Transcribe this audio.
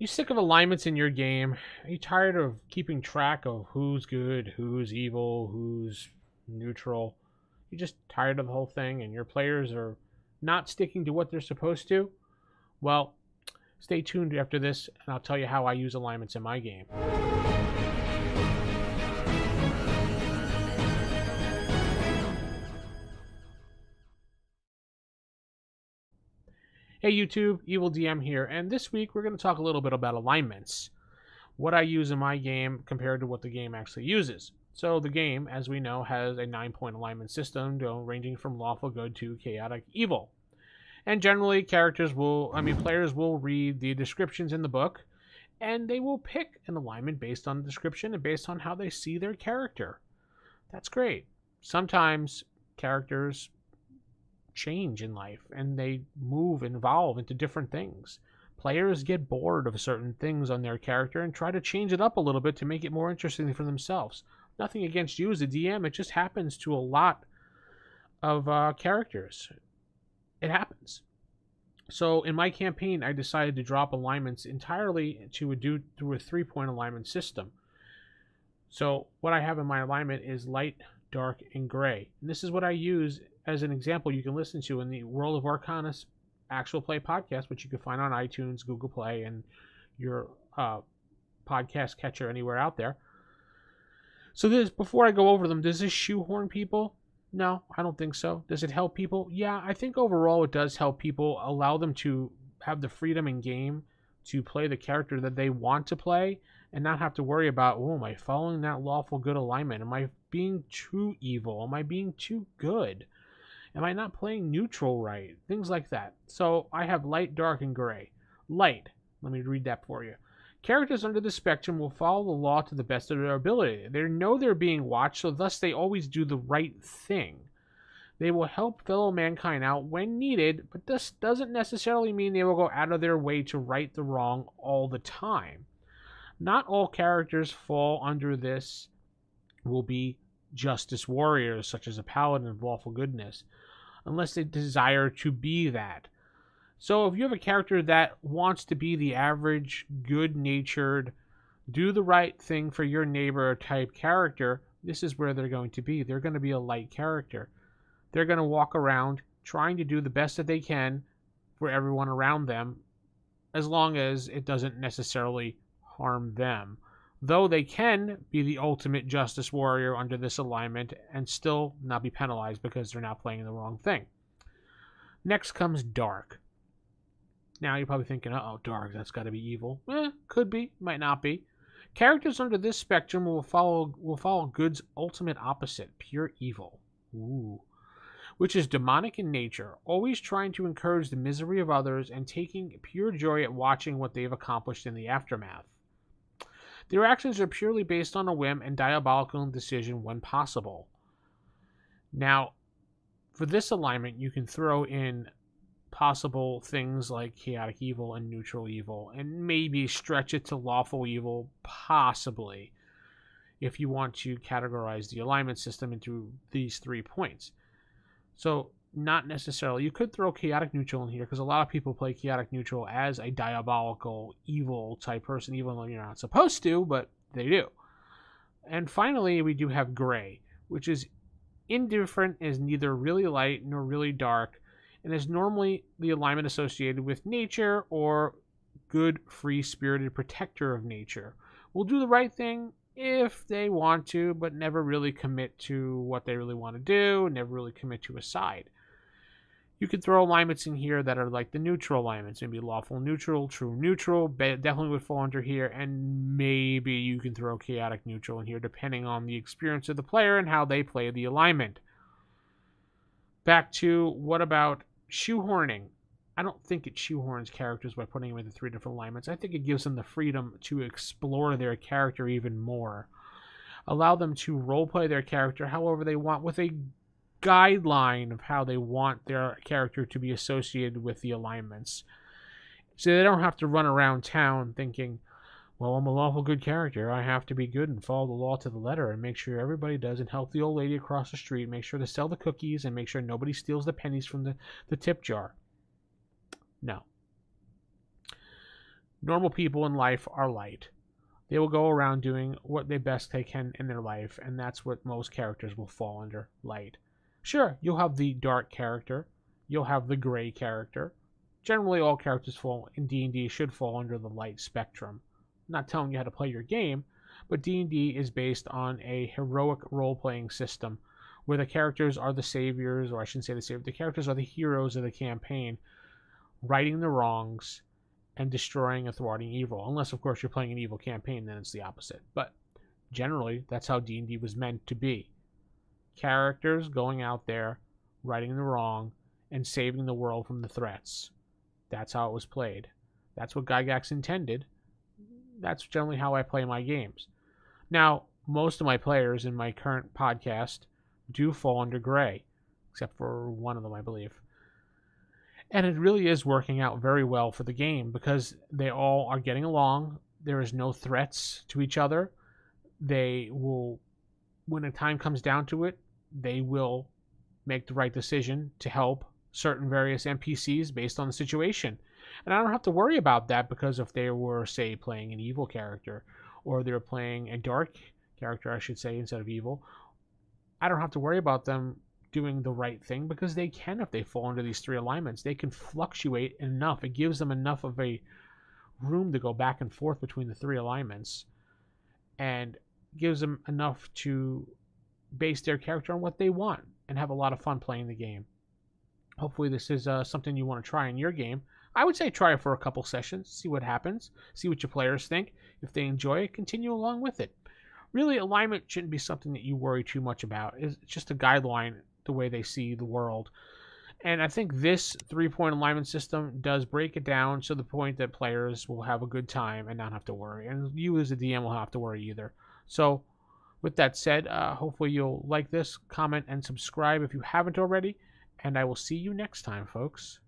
You sick of alignments in your game? Are you tired of keeping track of who's good, who's evil, who's neutral? You're just tired of the whole thing and your players are not sticking to what they're supposed to? Well, stay tuned after this and I'll tell you how I use alignments in my game. Hey YouTube, TheEvilDM here, and this week we're going to talk a little bit about alignments. What I use in my game compared to what the game actually uses. So the game, as we know, has a 9-point alignment system ranging from lawful good to chaotic evil. And generally players will read the descriptions in the book and they will pick an alignment based on the description and based on how they see their character. That's great. Sometimes characters change in life and they move and evolve into different things. Players get bored of certain things on their character and try to change it up a little bit to make it more interesting for themselves. Nothing against you as a DM, it just happens to a lot of characters. It happens. So in my campaign, I decided to drop alignments entirely through a 3-point alignment system. So what I have in my alignment is light, dark, and gray. And this is what I use as an example you can listen to in the World of Arkonis Actual Play podcast, which you can find on iTunes, Google Play, and your podcast catcher anywhere out there. So before I go over them, does this shoehorn people? No, I don't think so. Does it help people? Yeah, I think overall it does help people, allow them to have the freedom in game to play the character that they want to play and not have to worry about, oh, am I following that lawful good alignment? Am I being too evil? Am I being too good? Am I not playing neutral right? Things like that. So I have light, dark, and gray. Light, let me read that for you. Characters under the spectrum will follow the law to the best of their ability. They know they're being watched, so thus they always do the right thing. They will help fellow mankind out when needed, but this doesn't necessarily mean they will go out of their way to right the wrong all the time. Not all characters fall under this will be justice warriors, such as a paladin of lawful goodness, unless they desire to be that. So if you have a character that wants to be the average, good-natured, do the right thing for your neighbor type character, this is where they're going to be. They're going to be a light character. They're going to walk around trying to do the best that they can for everyone around them, as long as it doesn't necessarily harm them. Though they can be the ultimate justice warrior under this alignment and still not be penalized because they're not playing the wrong thing. Next comes dark. Now you're probably thinking, uh-oh, dark, that's got to be evil. Could be, might not be. Characters under this spectrum will follow good's ultimate opposite, pure evil. Ooh. Which is demonic in nature, always trying to encourage the misery of others and taking pure joy at watching what they've accomplished in the aftermath. Their actions are purely based on a whim and diabolical indecision when possible. Now, for this alignment, you can throw in possible things like chaotic evil and neutral evil, and maybe stretch it to lawful evil, possibly, if you want to categorize the alignment system into these 3 points. So, not necessarily. You could throw chaotic neutral in here, because a lot of people play chaotic neutral as a diabolical, evil type person, even though you're not supposed to, but they do. And finally, we do have gray, which is indifferent, is neither really light nor really dark, and is normally the alignment associated with nature or good, free-spirited protector of nature. Will do the right thing if they want to, but never really commit to what they really want to do, never really commit to a side. You could throw alignments in here that are like the neutral alignments, maybe lawful neutral, true neutral, definitely would fall under here, and maybe you can throw chaotic neutral in here depending on the experience of the player and how they play the alignment. Back to what about shoehorning? I don't think it shoehorns characters by putting them into 3 different alignments. I think it gives them the freedom to explore their character even more. Allow them to roleplay their character however they want, with a guideline of how they want their character to be associated with the alignments. So they don't have to run around town thinking, well, I'm a lawful good character. I have to be good and follow the law to the letter and make sure everybody does and help the old lady across the street, make sure to sell the cookies and make sure nobody steals the pennies from the tip jar. No. Normal people in life are light. They will go around doing what they best they can in their life, and that's what most characters will fall under, light. Sure, you'll have the dark character, you'll have the gray character. Generally, all characters fall in D&D should fall under the light spectrum. I'm not telling you how to play your game, but D&D is based on a heroic role-playing system where the characters are the saviors, or I shouldn't say the saviors, the characters are the heroes of the campaign, righting the wrongs and destroying and thwarting evil. Unless, of course, you're playing an evil campaign, then it's the opposite. But generally, that's how D&D was meant to be. Characters going out there, righting the wrong, and saving the world from the threats. That's how it was played. That's what Gygax intended. That's generally how I play my games. Now, most of my players in my current podcast do fall under gray, except for one of them, I believe. And it really is working out very well for the game because they all are getting along. There is no threats to each other. They will, when the time comes down to it, they will make the right decision to help certain various NPCs based on the situation. And I don't have to worry about that because if they were, say, playing an evil character or they're playing a dark character, I should say, instead of evil, I don't have to worry about them doing the right thing because they can if they fall into these three alignments. They can fluctuate enough. It gives them enough of a room to go back and forth between the three alignments and gives them enough to base their character on what they want and have a lot of fun playing the game. Hopefully this is something you want to try in your game. I would say try it for a couple sessions, see what happens, see what your players think. If they enjoy it, continue along with it. Really, alignment shouldn't be something that you worry too much about. It's just a guideline, the way they see the world. And I think this 3-point alignment system does break it down to the point that players will have a good time and not have to worry. And you as a DM will have to worry either. So with that said, hopefully you'll like this, comment, and subscribe if you haven't already. And I will see you next time, folks.